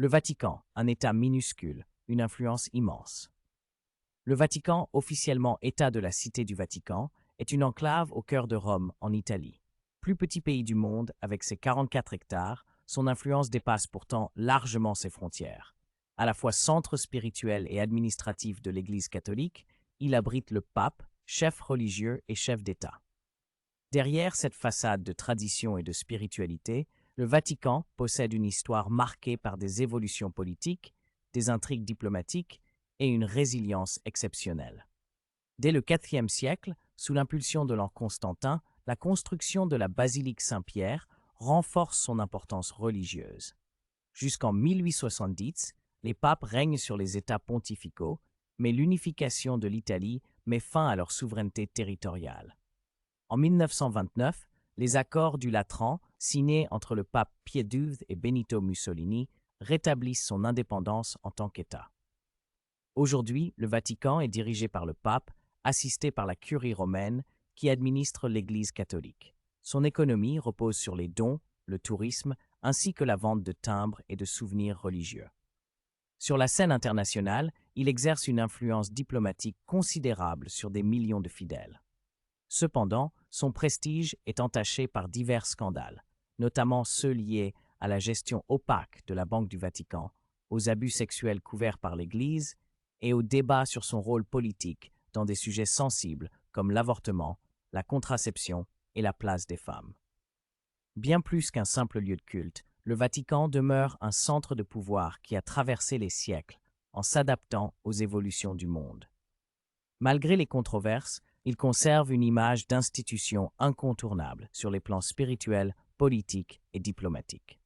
Le Vatican, un État minuscule, une influence immense. Le Vatican, officiellement État de la Cité du Vatican, est une enclave au cœur de Rome, en Italie. Plus petit pays du monde, avec ses 44 hectares, son influence dépasse pourtant largement ses frontières. À la fois centre spirituel et administratif de l'Église catholique, il abrite le pape, chef religieux et chef d'État. Derrière cette façade de tradition et de spiritualité, le Vatican possède une histoire marquée par des évolutions politiques, des intrigues diplomatiques et une résilience exceptionnelle. Dès le IVe siècle, sous l'impulsion de l'empereur Constantin, la construction de la basilique Saint-Pierre renforce son importance religieuse. Jusqu'en 1870, les papes règnent sur les États pontificaux, mais l'unification de l'Italie met fin à leur souveraineté territoriale. En 1929, les accords du Latran, signés entre le pape Pie XII et Benito Mussolini, rétablissent son indépendance en tant qu'État. Aujourd'hui, le Vatican est dirigé par le pape, assisté par la Curie romaine, qui administre l'Église catholique. Son économie repose sur les dons, le tourisme, ainsi que la vente de timbres et de souvenirs religieux. Sur la scène internationale, il exerce une influence diplomatique considérable sur des millions de fidèles. Cependant, son prestige est entaché par divers scandales, notamment ceux liés à la gestion opaque de la Banque du Vatican, aux abus sexuels couverts par l'Église et aux débats sur son rôle politique dans des sujets sensibles comme l'avortement, la contraception et la place des femmes. Bien plus qu'un simple lieu de culte, le Vatican demeure un centre de pouvoir qui a traversé les siècles en s'adaptant aux évolutions du monde. Malgré les controverses, il conserve une image d'institution incontournable sur les plans spirituels, politiques et diplomatiques.